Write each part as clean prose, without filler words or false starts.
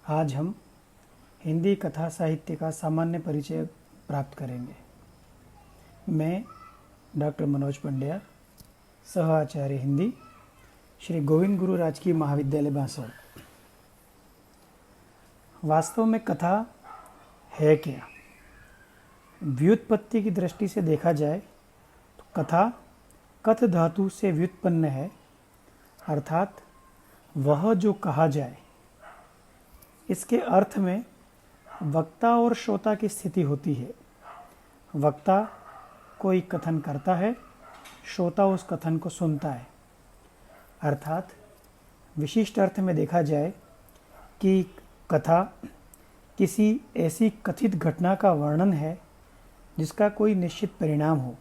आज हम हिंदी कथा साहित्य का सामान्य परिचय प्राप्त करेंगे। मैं डॉक्टर मनोज पंड्या, सह आचार्य हिंदी, श्री गोविंद गुरु राजकीय महाविद्यालय बांसवाड़ा। वास्तव में कथा है क्या? व्युत्पत्ति की दृष्टि से देखा जाए तो कथा कथ धातु से व्युत्पन्न है, अर्थात वह जो कहा जाए। इसके अर्थ में वक्ता और श्रोता की स्थिति होती है। वक्ता कोई कथन करता है, श्रोता उस कथन को सुनता है। अर्थात विशिष्ट अर्थ में देखा जाए कि कथा किसी ऐसी कथित घटना का वर्णन है जिसका कोई निश्चित परिणाम हो।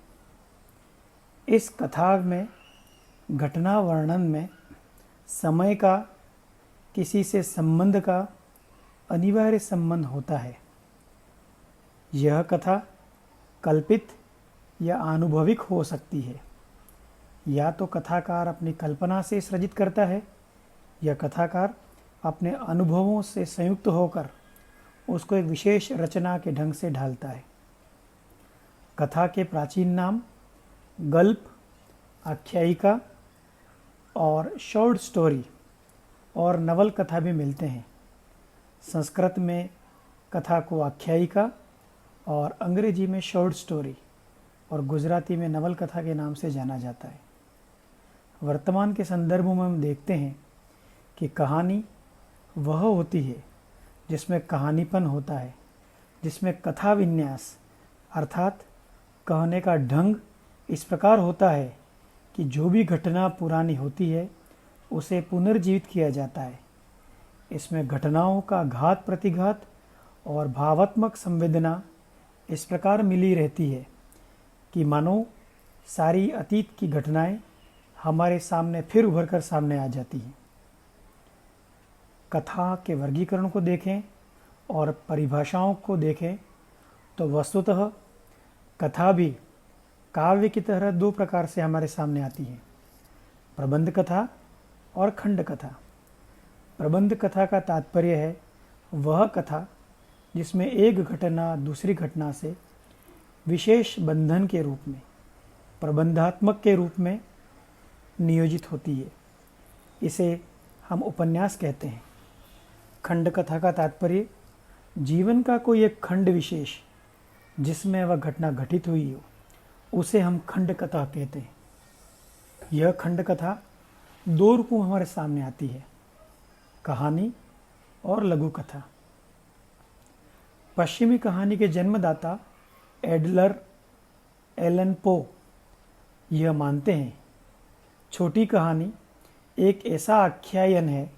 इस कथा में घटना वर्णन में समय का, किसी से संबंध का अनिवार्य संबंध होता है। यह कथा कल्पित या आनुभविक हो सकती है। या तो कथाकार अपनी कल्पना से सृजित करता है या कथाकार अपने अनुभवों से संयुक्त होकर उसको एक विशेष रचना के ढंग से ढालता है। कथा के प्राचीन नाम गल्प, आख्यायिका और शॉर्ट स्टोरी और नवल कथा भी मिलते हैं। संस्कृत में कथा को आख्यायिका और अंग्रेजी में शॉर्ट स्टोरी और गुजराती में नवल कथा के नाम से जाना जाता है। वर्तमान के संदर्भ में हम देखते हैं कि कहानी वह होती है जिसमें कहानीपन होता है, जिसमें कथा विन्यास अर्थात कहने का ढंग इस प्रकार होता है कि जो भी घटना पुरानी होती है उसे पुनर्जीवित किया जाता है। इसमें घटनाओं का घात प्रतिघात और भावात्मक संवेदना इस प्रकार मिली रहती है कि मानो सारी अतीत की घटनाएं हमारे सामने फिर उभर कर सामने आ जाती हैं। कथा के वर्गीकरण को देखें और परिभाषाओं को देखें तो वस्तुतः कथा भी काव्य की तरह दो प्रकार से हमारे सामने आती है, प्रबंध कथा और खंड कथा। प्रबंध कथा का तात्पर्य है वह कथा जिसमें एक घटना दूसरी घटना से विशेष बंधन के रूप में, प्रबंधात्मक के रूप में नियोजित होती है। इसे हम उपन्यास कहते हैं। खंड कथा का तात्पर्य जीवन का कोई एक खंड विशेष जिसमें वह घटना घटित हुई हो, उसे हम खंड कथा कहते हैं। यह खंड कथा दो रूपों में हमारे सामने आती है, कहानी और लघु कथा। पश्चिमी कहानी के जन्मदाता एडलर एलन पो यह मानते हैं छोटी कहानी एक ऐसा आख्यायन है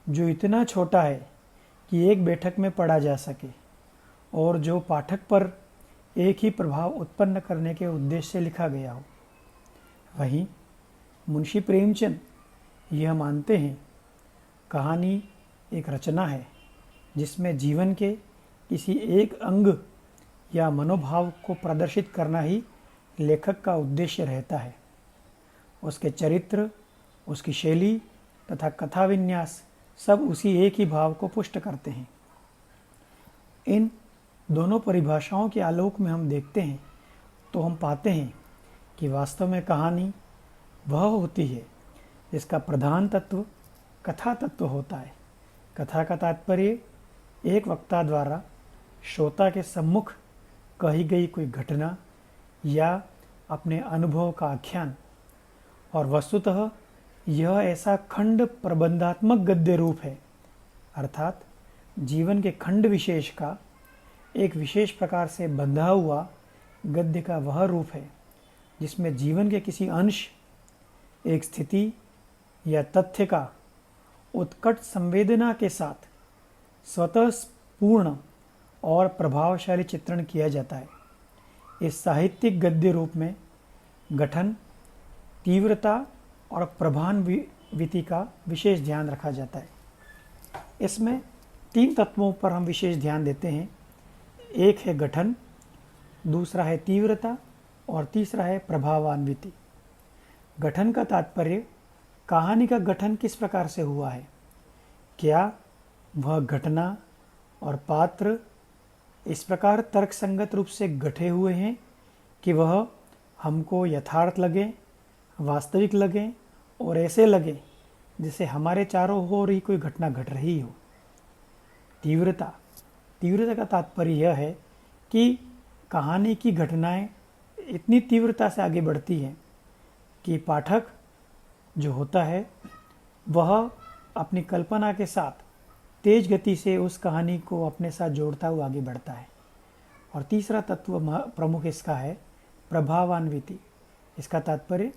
जो इतना छोटा है कि एक बैठक में पढ़ा जा सके और जो पाठक पर एक ही प्रभाव उत्पन्न करने के उद्देश्य से लिखा गया हो। वहीं मुंशी प्रेमचंद यह मानते हैं कहानी एक रचना है जिसमें जीवन के किसी एक अंग या मनोभाव को प्रदर्शित करना ही लेखक का उद्देश्य रहता है। उसके चरित्र, उसकी शैली तथा कथा विन्यास सब उसी एक ही भाव को पुष्ट करते हैं। इन दोनों परिभाषाओं के आलोक में हम देखते हैं तो हम पाते हैं कि वास्तव में कहानी वह होती है जिसका प्रधान तत्व कथा तत्व होता है। कथा का तात्पर्य एक वक्ता द्वारा श्रोता के सम्मुख कही गई कोई घटना या अपने अनुभव का आख्यान, और वस्तुतः यह ऐसा खंड प्रबंधात्मक गद्य रूप है, अर्थात जीवन के खंड विशेष का एक विशेष प्रकार से बंधा हुआ गद्य का वह रूप है जिसमें जीवन के किसी अंश, एक स्थिति या तथ्य का उत्कट संवेदना के साथ स्वतः पूर्ण और प्रभावशाली चित्रण किया जाता है। इस साहित्यिक गद्य रूप में गठन, तीव्रता और प्रभान्विति का विशेष ध्यान रखा जाता है। इसमें तीन तत्वों पर हम विशेष ध्यान देते हैं। एक है गठन, दूसरा है तीव्रता और तीसरा है प्रभावान्विति। गठन का तात्पर्य कहानी का गठन किस प्रकार से हुआ है, क्या वह घटना और पात्र इस प्रकार तर्कसंगत रूप से गठे हुए हैं कि वह हमको यथार्थ लगे, वास्तविक लगे और ऐसे लगे जैसे हमारे चारों ओर ही कोई घटना घट रही हो। तीव्रता तीव्रता का तात्पर्य यह है कि कहानी की घटनाएं इतनी तीव्रता से आगे बढ़ती हैं कि पाठक जो होता है वह अपनी कल्पना के साथ तेज गति से उस कहानी को अपने साथ जोड़ता हुआ आगे बढ़ता है। और तीसरा तत्व प्रमुख इसका है प्रभावान्विति। इसका तात्पर्य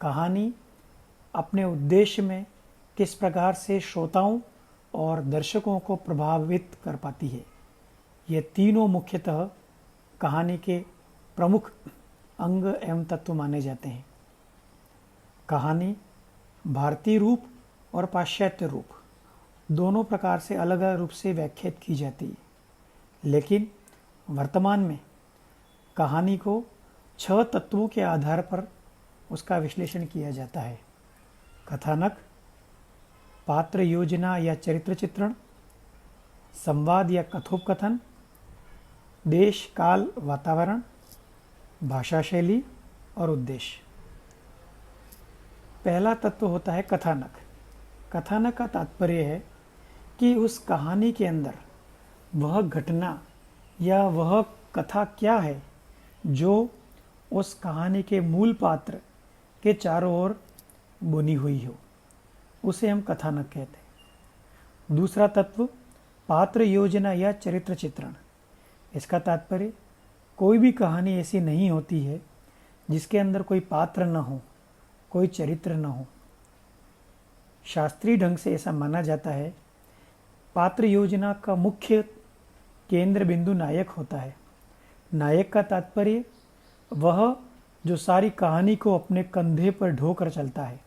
कहानी अपने उद्देश्य में किस प्रकार से श्रोताओं और दर्शकों को प्रभावित कर पाती है। ये तीनों मुख्यतः कहानी के प्रमुख अंग एवं तत्व माने जाते हैं। कहानी भारतीय रूप और पाश्चात्य रूप दोनों प्रकार से अलग अलग रूप से व्याख्यात की जाती है, लेकिन वर्तमान में कहानी को 6 तत्वों के आधार पर उसका विश्लेषण किया जाता है। कथानक, पात्र योजना या चरित्र चित्रण, संवाद या कथोपकथन, देश काल वातावरण, भाषा शैली और उद्देश्य। पहला तत्व होता है कथानक। कथानक का तात्पर्य है कि उस कहानी के अंदर वह घटना या वह कथा क्या है जो उस कहानी के मूल पात्र के चारों ओर बुनी हुई हो, उसे हम कथानक कहते हैं। दूसरा तत्व पात्र योजना या चरित्र चित्रण। इसका तात्पर्य कोई भी कहानी ऐसी नहीं होती है जिसके अंदर कोई पात्र न हो, कोई चरित्र न हो। शास्त्रीय ढंग से ऐसा माना जाता है पात्र योजना का मुख्य केंद्र बिंदु नायक होता है। नायक का तात्पर्य वह जो सारी कहानी को अपने कंधे पर ढोकर चलता है,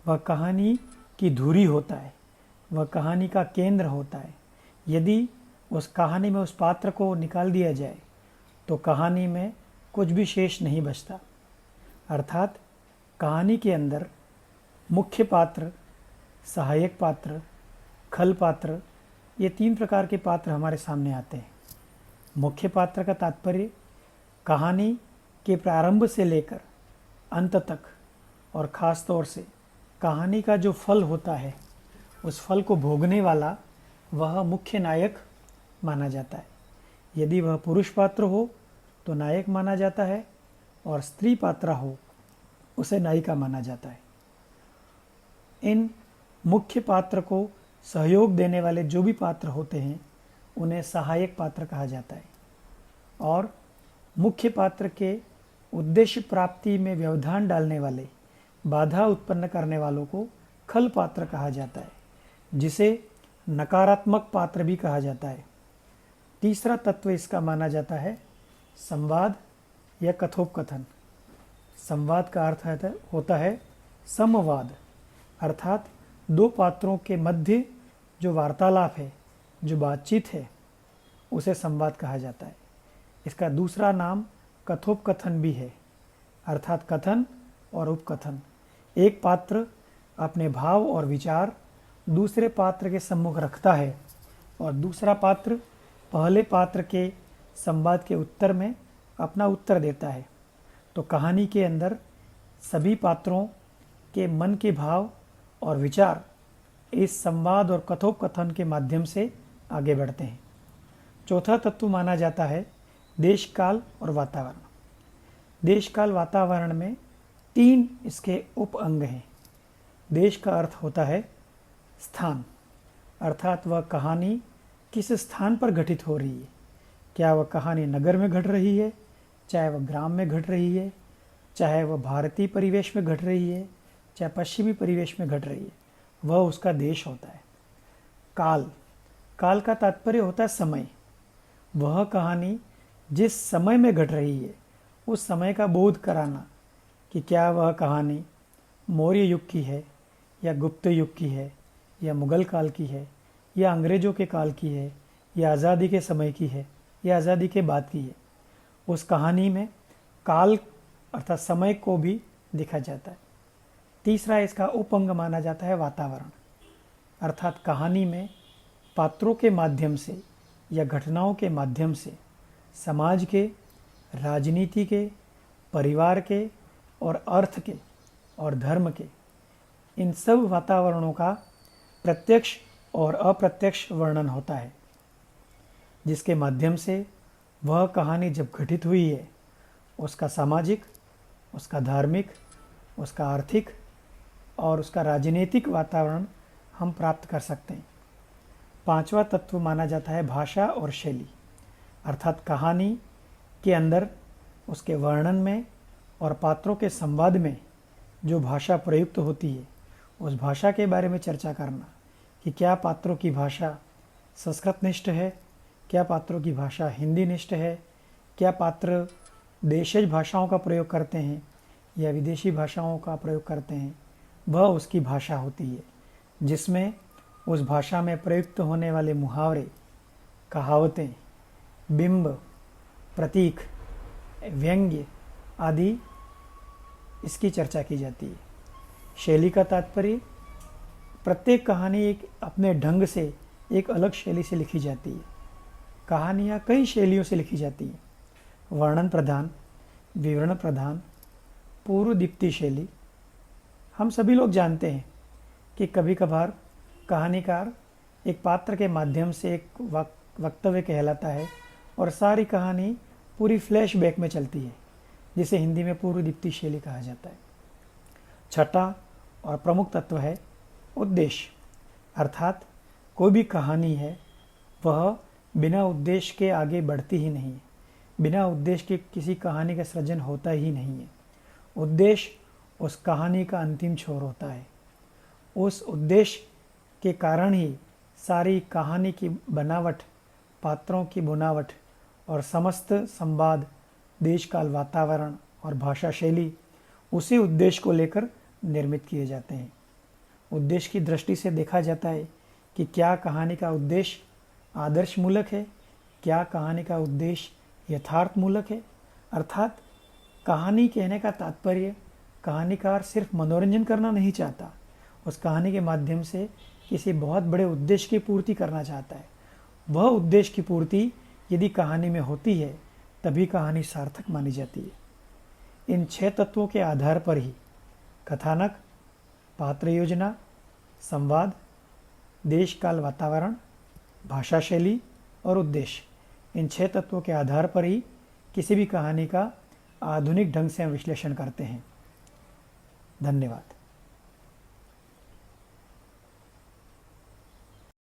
वह कहानी की धुरी होता है, वह कहानी का केंद्र होता है। यदि उस कहानी में उस पात्र को निकाल दिया जाए तो कहानी में कुछ भी शेष नहीं बचता। अर्थात कहानी के अंदर मुख्य पात्र, सहायक पात्र, खल पात्र, ये 3 प्रकार के पात्र हमारे सामने आते हैं। मुख्य पात्र का तात्पर्य कहानी के प्रारंभ से लेकर अंत तक और ख़ास तौर से कहानी का जो फल होता है उस फल को भोगने वाला वह मुख्य नायक माना जाता है। यदि वह पुरुष पात्र हो तो नायक माना जाता है और स्त्री पात्र हो उसे नायिका माना जाता है। इन मुख्य पात्र को सहयोग देने वाले जो भी पात्र होते हैं उन्हें सहायक पात्र कहा जाता है और मुख्य पात्र के उद्देश्य प्राप्ति में व्यवधान डालने वाले, बाधा उत्पन्न करने वालों को खल पात्र कहा जाता है, जिसे नकारात्मक पात्र भी कहा जाता है। तीसरा तत्व इसका माना जाता है संवाद या कथोपकथन। संवाद का अर्थ होता है समवाद, अर्थात 2 पात्रों के मध्य जो वार्तालाप है, जो बातचीत है, उसे संवाद कहा जाता है। इसका दूसरा नाम कथोपकथन भी है, अर्थात कथन और उपकथन। एक पात्र अपने भाव और विचार दूसरे पात्र के सम्मुख रखता है और दूसरा पात्र पहले पात्र के संवाद के उत्तर में अपना उत्तर देता है। तो कहानी के अंदर सभी पात्रों के मन के भाव और विचार इस संवाद और कथोपकथन के माध्यम से आगे बढ़ते हैं। चौथा तत्व माना जाता है देश काल और वातावरण। देश काल वातावरण में 3 इसके उप अंग हैं। देश का अर्थ होता है स्थान, अर्थात वह कहानी किस स्थान पर घटित हो रही है। क्या वह कहानी नगर में घट रही है, चाहे वह ग्राम में घट रही है, चाहे वह भारतीय परिवेश में घट रही है, चाहे पश्चिमी परिवेश में घट रही है, वह उसका देश होता है। काल, काल का तात्पर्य होता है समय। वह कहानी जिस समय में घट रही है उस समय का बोध कराना कि क्या वह कहानी मौर्य युग की है या गुप्त युग की है या मुगल काल की है या अंग्रेज़ों के काल की है या आज़ादी के समय की है या आज़ादी के बाद की है। उस कहानी में काल अर्थात समय को भी देखा जाता है। तीसरा इसका उपअंग माना जाता है वातावरण, अर्थात कहानी में पात्रों के माध्यम से या घटनाओं के माध्यम से समाज के, राजनीति के, परिवार के और अर्थ के और धर्म के इन सब वातावरणों का प्रत्यक्ष और अप्रत्यक्ष वर्णन होता है, जिसके माध्यम से वह कहानी जब घटित हुई है उसका सामाजिक, उसका धार्मिक, उसका आर्थिक और उसका राजनीतिक वातावरण हम प्राप्त कर सकते हैं। पांचवा तत्व माना जाता है भाषा और शैली, अर्थात कहानी के अंदर उसके वर्णन में और पात्रों के संवाद में जो भाषा प्रयुक्त होती है उस भाषा के बारे में चर्चा करना कि क्या पात्रों की भाषा संस्कृत निष्ठ है, क्या पात्रों की भाषा हिंदी निष्ठ है, क्या पात्र देशज भाषाओं का प्रयोग करते हैं या विदेशी भाषाओं का प्रयोग करते हैं, वह उसकी भाषा होती है, जिसमें उस भाषा में प्रयुक्त होने वाले मुहावरे, कहावतें, बिंब, प्रतीक, व्यंग्य आदि इसकी चर्चा की जाती है। शैली का तात्पर्य प्रत्येक कहानी एक अपने ढंग से एक अलग शैली से लिखी जाती है। कहानियाँ कई शैलियों से लिखी जाती हैं, वर्णन प्रधान, विवरण प्रधान, पूर्व दीप्ति शैली। हम सभी लोग जानते हैं कि कभी कभार कहानीकार एक पात्र के माध्यम से एक वक्तव्य कहलाता है और सारी कहानी पूरी फ्लैशबैक में चलती है, जिसे हिंदी में पूर्व दीप्ति शैली कहा जाता है। छठा और प्रमुख तत्व है उद्देश्य, अर्थात कोई भी कहानी है वह बिना उद्देश्य के आगे बढ़ती ही नहीं है। बिना उद्देश्य के किसी कहानी का सृजन होता ही नहीं है। उद्देश्य उस कहानी का अंतिम छोर होता है। उस उद्देश्य के कारण ही सारी कहानी की बनावट, पात्रों की बुनावट और समस्त संवाद, देश काल वातावरण और भाषा शैली उसी उद्देश्य को लेकर निर्मित किए जाते हैं। उद्देश्य की दृष्टि से देखा जाता है कि क्या कहानी का उद्देश्य आदर्शमूलक है, क्या कहानी का उद्देश्य यथार्थमूलक है। अर्थात कहानी कहने का तात्पर्य कहानीकार सिर्फ मनोरंजन करना नहीं चाहता, उस कहानी के माध्यम से किसी बहुत बड़े उद्देश्य की पूर्ति करना चाहता है। वह उद्देश्य की पूर्ति यदि कहानी में होती है तभी कहानी सार्थक मानी जाती है। इन 6 तत्वों के आधार पर ही कथानक, पात्र योजना, संवाद, देश काल वातावरण, भाषा शैली और उद्देश्य, इन 6 तत्वों के आधार पर ही किसी भी कहानी का आधुनिक ढंग से हम विश्लेषण करते हैं। धन्यवाद।